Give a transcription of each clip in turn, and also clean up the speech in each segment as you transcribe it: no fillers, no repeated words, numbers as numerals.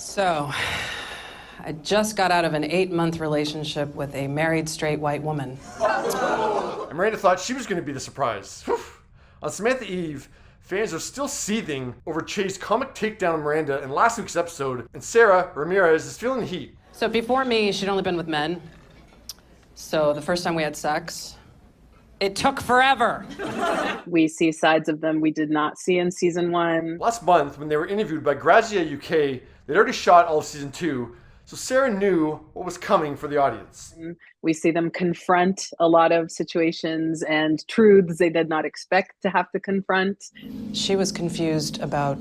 So, I just got out of an 8-month relationship with a married straight white woman. And Miranda thought she was going to be the surprise. Whew. On Samantha Eve, fans are still seething over Che's comic takedown of Miranda in last week's episode, and Sara Ramirez is feeling the heat. So before me, she'd only been with men. So the first time we had sex, it took forever. We see sides of them we did not see in season 1. Last month, when they were interviewed by Grazia UK, they'd already shot all of season 2, so Sara knew what was coming for the audience. We see them confront a lot of situations and truths they did not expect to have to confront. She was confused about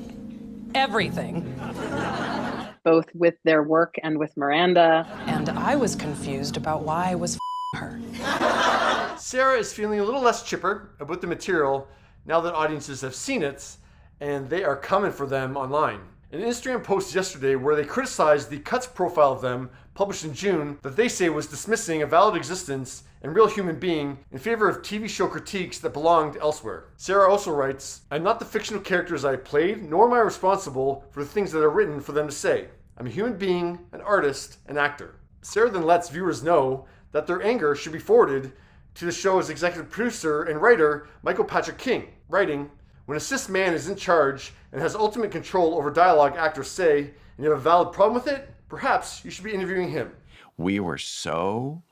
everything. Both with their work and with Miranda. And I was confused about why I was her. Sara is feeling a little less chipper about the material now that audiences have seen it, and they are coming for them online. An Instagram post yesterday where they criticized the Cuts profile of them, published in June, that they say was dismissing a valid existence and real human being in favor of TV show critiques that belonged elsewhere. Sara also writes, "I'm not the fictional characters I played, nor am I responsible for the things that are written for them to say. I'm a human being, an artist, an actor." Sara then lets viewers know that their anger should be forwarded to the show's executive producer and writer, Michael Patrick King, writing, "When a cis man is in charge and has ultimate control over dialogue actors say, and you have a valid problem with it, perhaps you should be interviewing him." We were so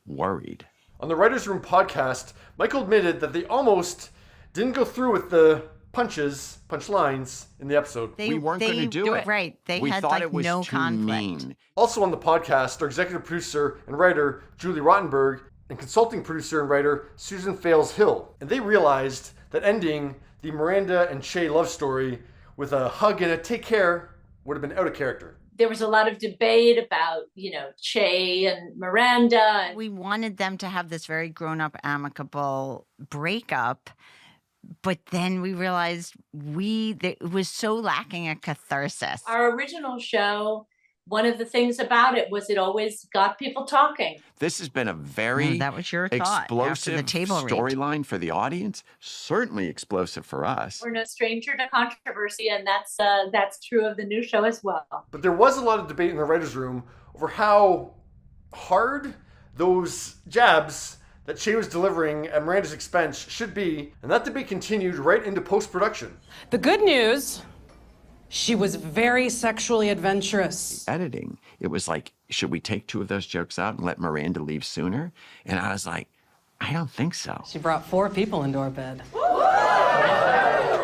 worried. On the Writers' Room podcast, Michael admitted that they almost didn't go through with the punchlines in the episode. We weren't going to do it. Right. We had thought it was no too conflict. mean. Also on the podcast, our executive producer and writer, Julie Rottenberg, and consulting producer and writer, Susan Fales-Hill. And they realized that ending the Miranda and Che love story with a hug and a take care would have been out of character. There was a lot of debate about, Che and Miranda. We wanted them to have this very grown-up, amicable breakup. But then we realized it was so lacking a catharsis. Our original show, one of the things about it was it always got people talking. This has been a very that was your thought after explosive the table read. storyline for the audience. Certainly explosive for us. We're no stranger to controversy, and that's true of the new show as well. But there was a lot of debate in the writers' room over how hard those jabs that Che was delivering at Miranda's expense should be, and that debate continued right into post-production. The good news, she was very sexually adventurous. Editing, it was like, should we take 2 of those jokes out and let Miranda leave sooner? And I was like, I don't think so. She brought 4 people into our bed.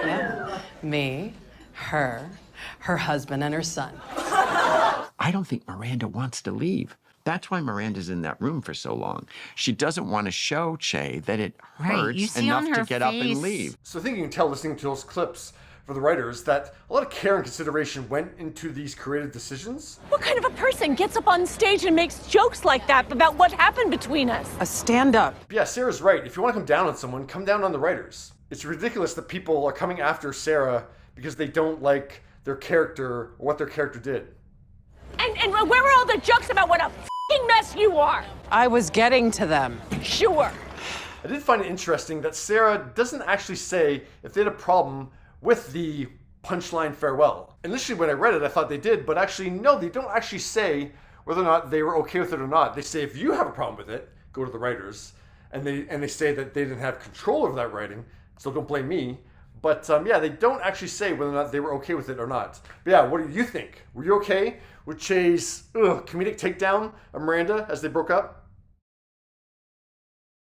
Yeah. Me, her husband, and her son. I don't think Miranda wants to leave. That's why Miranda's in that room for so long. She doesn't want to show Che that it hurts enough to get up and leave. So I think you can tell listening to those clips for the writers that a lot of care and consideration went into these creative decisions. What kind of a person gets up on stage and makes jokes like that about what happened between us? A stand-up. Yeah, Sarah's right. If you want to come down on someone, come down on the writers. It's ridiculous that people are coming after Sara because they don't like their character or what their character did. And where were all the jokes about what a f***ing mess you are? I was getting to them. Sure. I did find it interesting that Sara doesn't actually say if they had a problem with the punchline farewell. Initially when I read it, I thought they did, but actually, no, they don't actually say whether or not they were okay with it or not. They say if you have a problem with it, go to the writers, and they say that they didn't have control over that writing, so don't blame me. But yeah, they don't actually say whether or not they were okay with it or not. But yeah, what do you think? Were you okay with Che's comedic takedown of Miranda as they broke up?